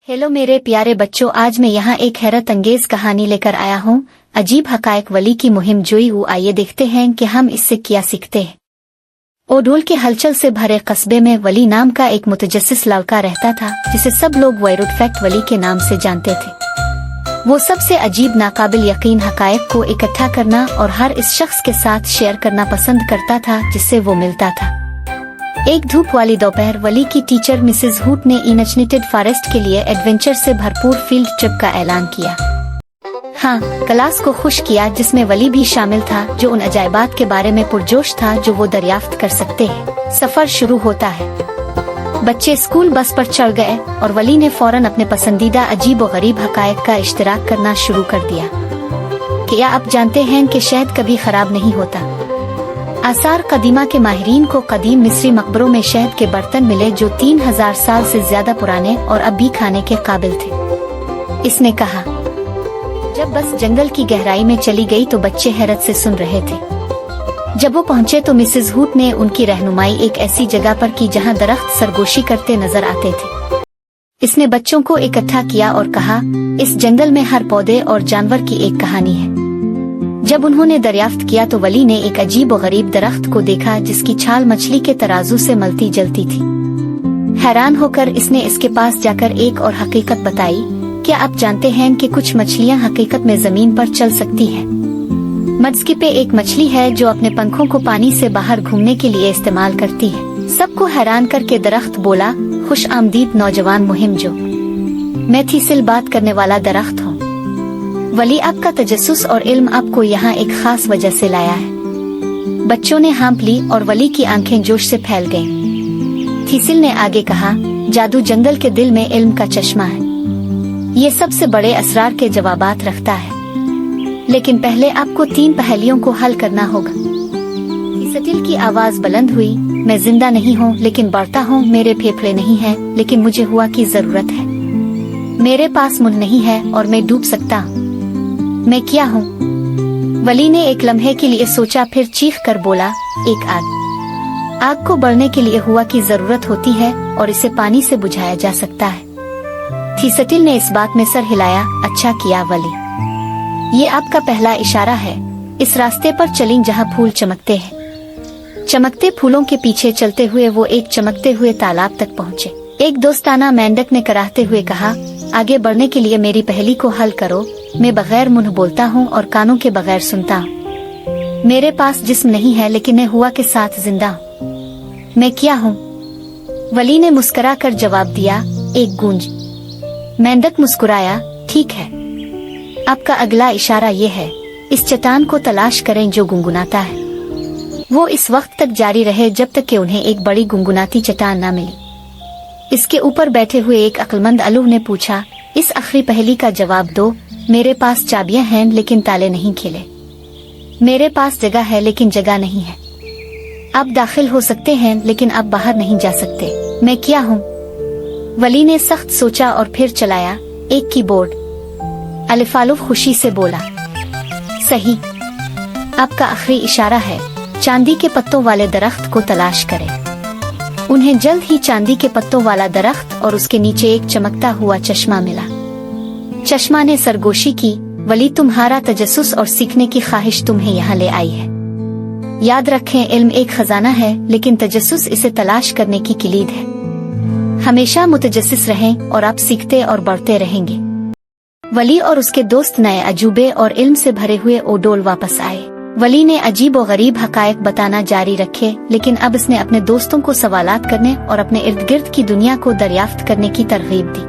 Hello मेरे प्यारे बच्चों, आज मैं यहाँ एक हैरत अंगेज कहानी लेकर आया हूँ। अजीब हकायक वली की मुहिम जोई हूँ। आइए देखते हैं कि हम इससे क्या सीखते हैं। ओडोल के हलचल से भरे कस्बे में वली नाम का एक मुतजस्सिस लड़का रहता था, जिसे सब लोग वैरुड फैक्ट वली के नाम से जानते थे। वो सबसे अजीब नाकाबिल यकीन हकायक को इकट्ठा करना और हर इस शख्स के साथ शेयर करना पसंद करता था जिससे वो मिलता था। एक धूप वाली दोपहर वली की टीचर मिसेस हुट ने इनचनेटेड फॉरेस्ट के लिए एडवेंचर से भरपूर फील्ड ट्रिप का ऐलान किया। हाँ, क्लास को खुश किया, जिसमें वली भी शामिल था, जो उन अजायबात के बारे में पुरजोश था जो वो दरियाफ्त कर सकते हैं। सफर शुरू होता है। बच्चे स्कूल बस पर चढ़ गए और वली ने फौरन अपने पसंदीदा अजीब और गरीब हकायक का इश्तराक करना शुरू कर दिया। क्या आप जानते हैं कि शहद कभी खराब नहीं होता? आसार कदीमा के माहिरीन को कदीम मिस्री मकबरों में शहद के बर्तन मिले जो 3000 साल से ज्यादा पुराने और अब भी खाने के काबिल थे। इसने कहा, जब बस जंगल की गहराई में चली गई तो बच्चे हैरत से सुन रहे थे। जब वो पहुंचे तो मिसेस हुट ने उनकी रहनुमाई एक ऐसी जगह पर की जहां दरख्त सरगोशी करते नजर आते थे। इसने बच्चों को इकट्ठा किया और कहा, इस जंगल में हर पौधे और जानवर की एक कहानी है। जब उन्होंने दरियाफ्त किया तो वली ने एक अजीब और गरीब दरख्त को देखा जिसकी छाल मछली के तराजू से मलती जलती थी। हैरान होकर इसने इसके पास जाकर एक और हकीकत बताई। क्या आप जानते हैं कि कुछ मछलियां हकीकत में जमीन पर चल सकती हैं? मडस्किपे एक मछली है जो अपने पंखों को पानी से बाहर घूमने के लिए इस्तेमाल करती है। सबको हैरान करके दरख्त बोला, खुश आमदीद नौजवान मुहिम जो। मैं थीसिल बात करने वाला दरख्त हूँ। वली आपका तजस्सुस और इल्म आपको यहाँ एक खास वजह से लाया है। बच्चों ने हाँप ली और वली की आंखें जोश से फैल गईं। थीसिल ने आगे कहा, जादू जंगल के दिल में इल्म का चश्मा है। ये सबसे बड़े असरार के जवाबात रखता है, लेकिन पहले आपको 3 पहेलियों को हल करना होगा। थीसिल की आवाज बुलंद हुई, मैं जिंदा नहीं हूँ लेकिन बढ़ता हूँ। मेरे फेफड़े नहीं है लेकिन मुझे हवा की जरूरत है। मेरे पास मुंह नहीं है और मैं डूब सकता हूँ। मैं क्या हूँ? वली ने एक लम्हे के लिए सोचा, फिर चीख कर बोला, एक आग। आग को बढ़ने के लिए हवा की जरूरत होती है और इसे पानी से बुझाया जा सकता है। थीसिल ने इस बात में सर हिलाया। अच्छा किया वली, ये आपका पहला इशारा है। इस रास्ते पर चलें जहाँ फूल चमकते हैं। चमकते फूलों के पीछे चलते हुए वो एक चमकते हुए तालाब तक पहुँचे। एक दोस्ताना मेंढक ने कराहते हुए कहा, आगे बढ़ने के लिए मेरी पहेली को हल करो। मैं बगैर मुंह बोलता हूँ और कानों के बगैर सुनता हूँ। मेरे पास जिस्म नहीं है लेकिन मैं हुआ के साथ जिंदा हूँ। मैं क्या हूँ? वली ने मुस्कुरा कर जवाब दिया, एक गूंज। मेंढक मुस्कुराया, ठीक है, आपका अगला इशारा ये है, इस चट्टान को तलाश करें जो गुनगुनाता है। वो इस वक्त तक जारी रहे जब तक कि उन्हें एक बड़ी गुनगुनाती चट्टान न मिली। इसके ऊपर बैठे हुए एक अक्लमंद अलूह ने पूछा, इस आखिरी पहेली का जवाब दो। मेरे पास चाबियां हैं लेकिन ताले नहीं खेले। मेरे पास जगह है लेकिन जगह नहीं है। आप दाखिल हो सकते हैं लेकिन आप बाहर नहीं जा सकते। मैं क्या हूँ? वली ने सख्त सोचा और फिर चलाया, एक कीबोर्ड। अलिफालुफ खुशी से बोला, सही, आपका आखिरी इशारा है। चांदी के पत्तों वाले दरख्त को तलाश करें। उन्हें जल्द ही चांदी के पत्तों वाला दरख्त और उसके नीचे एक चमकता हुआ चश्मा मिला। चश्मा ने सरगोशी की, वली तुम्हारा तजस्सुस और सीखने की ख्वाहिश तुम्हें यहाँ ले आई है। याद रखें, इल्म एक खजाना है लेकिन तजस्सुस इसे तलाश करने की किलीद है। हमेशा मुतजस्सिस रहें और आप सीखते और बढ़ते रहेंगे। वली और उसके दोस्त नए अजूबे और इल्म से भरे हुए ओडोल वापस आए। वली ने अजीब और गरीब हकायक बताना जारी रखे, लेकिन अब इसने अपने दोस्तों को सवालात करने और अपने इर्द गिर्द की दुनिया को दरियाफ्त करने की तरगीब दी।